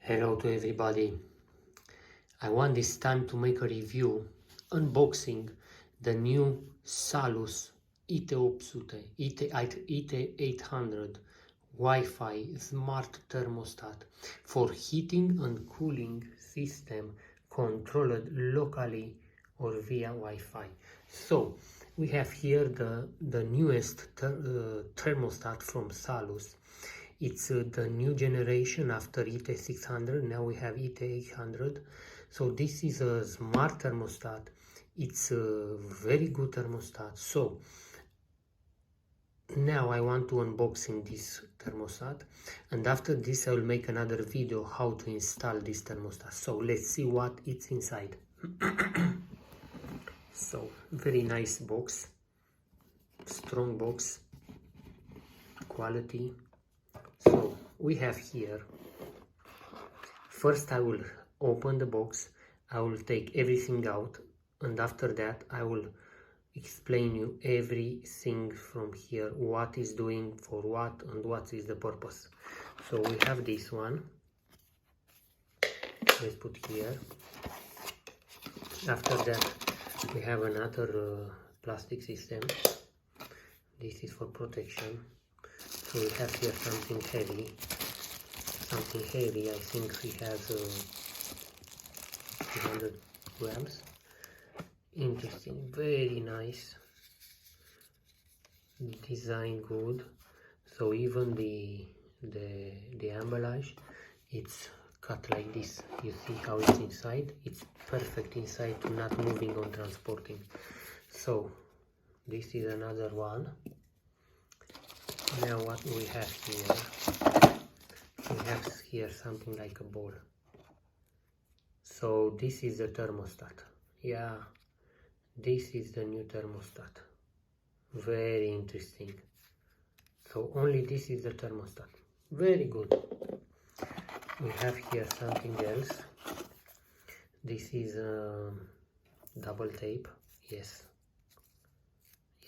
Hello to everybody. I want this time to make a review, unboxing the new Salus IT800 Wi-Fi Smart Thermostat for heating and cooling system controlled locally or via Wi-Fi. So we have here the newest thermostat from Salus. It's the new generation after IT600. Now we have IT800. So this is a smart thermostat. It's a very good thermostat. So now I want to unboxing this thermostat, and after this I will make another video how to install this thermostat. So let's see what it's inside. So very nice box, strong box, quality. So we have here, first I will open the box, I will take everything out, and after that I will explain you everything from here, what is doing for what and what is the purpose. So we have this one, let's put here. After that we have another plastic system. This is for protection. So we have here something heavy. I think he has 300 grams. Interesting, very nice. Design good. So even the emballage, it's cut like this. You see how it's inside? It's perfect inside to not moving on transporting. So this is another one. Now what we have here, we have here something like a ball. So this is the thermostat. Yeah, this is the new thermostat. Very interesting. So only this is the thermostat. Very good. We have here something else. This is double tape. Yes.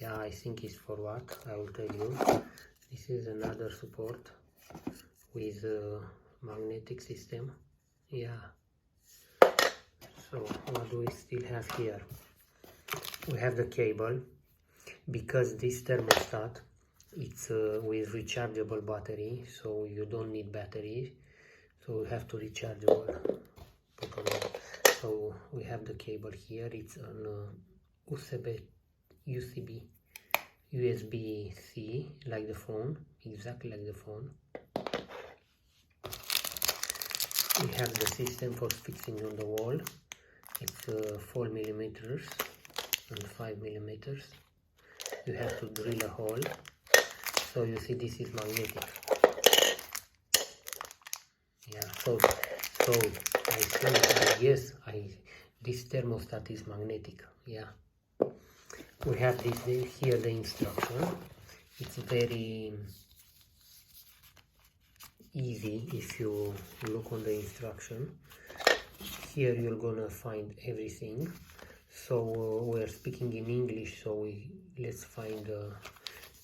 Yeah, I think it's for what, I will tell you. This is another support with a magnetic system. Yeah. So what do we still have here? We have the cable, because this thermostat, it's with rechargeable battery, so you don't need battery. So we have to rechargeable. So we have the cable here. It's an USB-C, like the phone, exactly like the phone. We have the system for fixing on the wall. It's 4 millimeters and 5 millimeters. You have to drill a hole. So you see this is magnetic. Yeah, so I think, yes, this thermostat is magnetic. Yeah. We have this here, the instruction. It's very easy if you look on the instruction. Here you're gonna find everything. So we're speaking in English, so let's find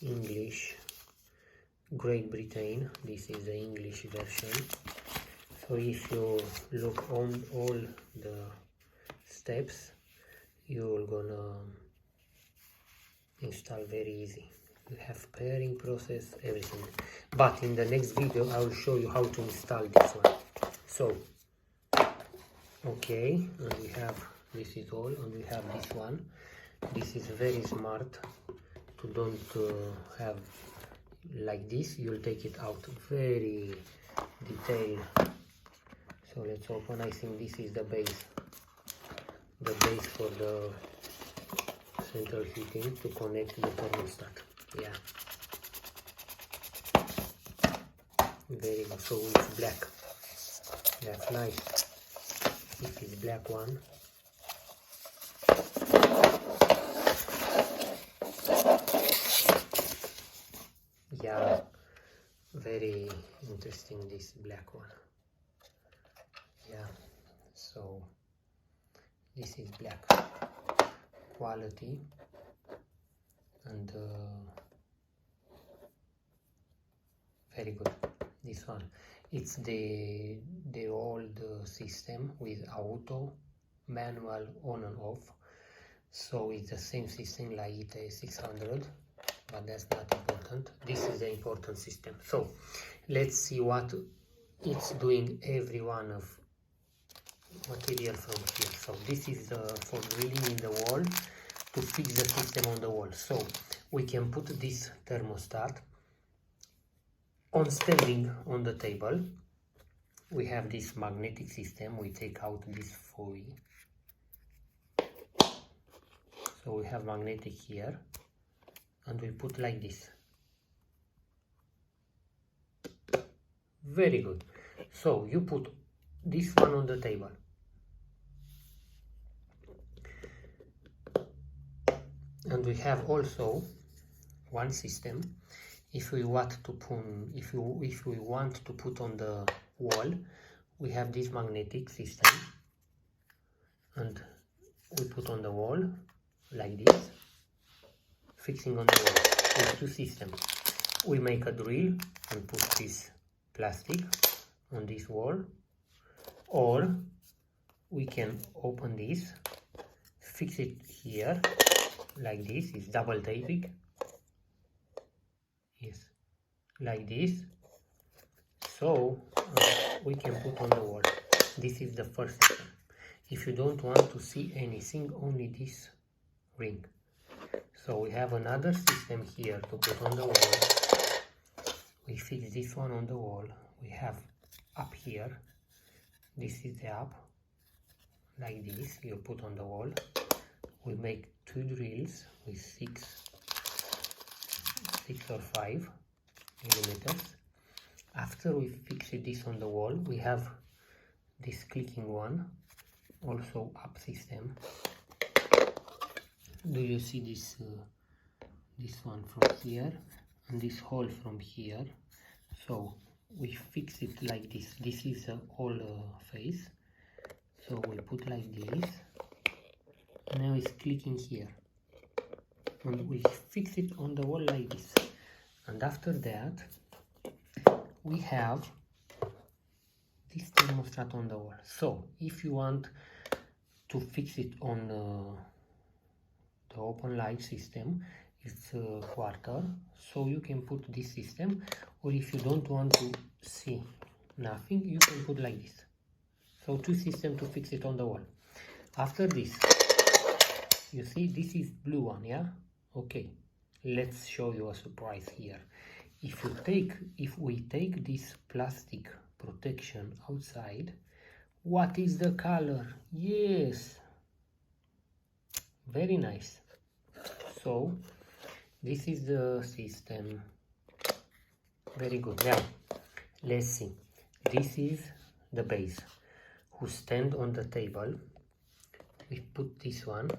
English. Great Britain, this is the English version. So if you look on all the steps, you're gonna install very easy. You have pairing process, everything. But in the next video I will show you how to install this one. So okay, and we have, this is all, and we have this one. This is very smart to don't have like this. You'll take it out, very detailed. So let's open. I think this is the base for the central heating to connect the thermostat. Yeah, very good. So it's black. That's nice. This is black one. Yeah, very interesting, this black one. Yeah, so this is black quality, and very good. This one, It's the old system with auto, manual, on and off. So it's the same system like IT800, but that's not important. This is the important system. So let's see what it's doing every one of material from here. So this is for drilling in the wall to fix the system on the wall. So we can put this thermostat on standing on the table. We have this magnetic system. We take out this foil. So we have magnetic here, and we put like this. Very good. So you put this one on the table. And we have also one system. If we want to put on the wall, we have this magnetic system, and we put on the wall like this, fixing on the wall with two systems. We make a drill and put this plastic on this wall, or we can open this, fix it here like this. It's double taping. Yes, like this. So we can put on the wall. This is the first system. If you don't want to see anything, only this ring. So we have another system here to put on the wall. We fix this one on the wall. We have up here. This is the up. Like this, you put on the wall. We make two drills with 6 or 5 millimeters. After we fix this on the wall, we have this clicking one, also up system. Do you see this this one from here and this hole from here? So we fix it like this. This is the whole face. So we put like this. Now it's clicking here, and we fix it on the wall like this. And after that, we have this thermostat on the wall. So if you want to fix it on the open light system, it's a quarter, so you can put this system, or if you don't want to see nothing, you can put like this. So two systems to fix it on the wall. After this, you see this is blue one, yeah? Okay, let's show you a surprise here. If we take this plastic protection outside, what is the color? Yes, very nice. So this is the system. Very good. Now let's see. This is the base who stand on the table. We put this one,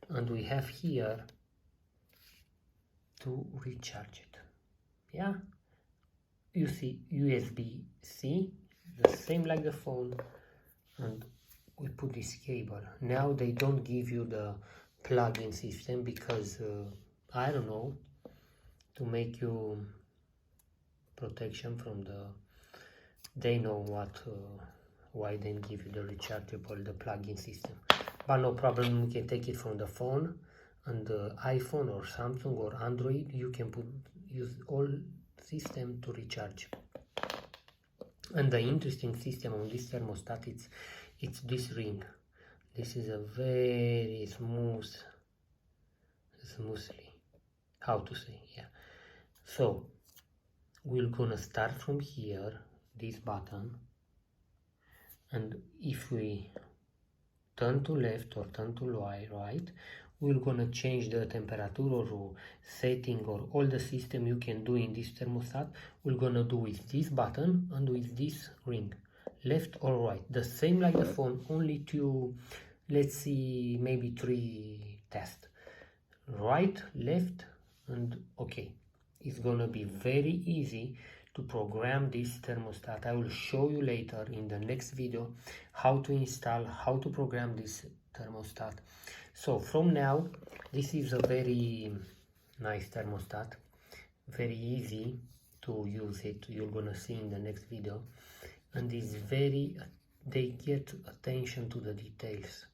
and we have here to recharge it. Yeah, you see USB-C, the same like the phone, and we put this cable. Now they don't give you the plug-in system because I don't know, to make you protection from the, they know what why they give you the rechargeable, the plug-in system. But no problem, we can take it from the phone, and the iPhone or Samsung or Android, you can use all system to recharge. And the interesting system on this thermostat, it's this ring. This is a very smoothly, how to say, yeah. So we're gonna start from here, this button, and if we turn to left or turn to right, we're gonna change the temperature or setting or all the system you can do in this thermostat. We're gonna do with this button and with this ring, left or right, the same like the phone, only two, let's see, maybe 3 tests, right, left, and okay. It's gonna be very easy to program this thermostat. I will show you later in the next video how to install, how to program this thermostat. So from now, this is a very nice thermostat, very easy to use it. You're gonna see in the next video. And they get attention to the details.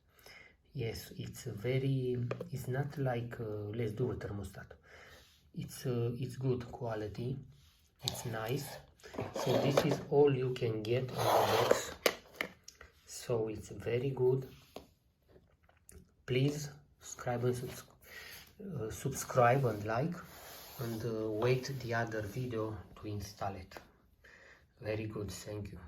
Yes, it's not like let's do a thermostat. It's good quality, it's nice. So this is all you can get on the box, so it's very good. Please subscribe and like, and wait the other video to install it. Very good, thank you.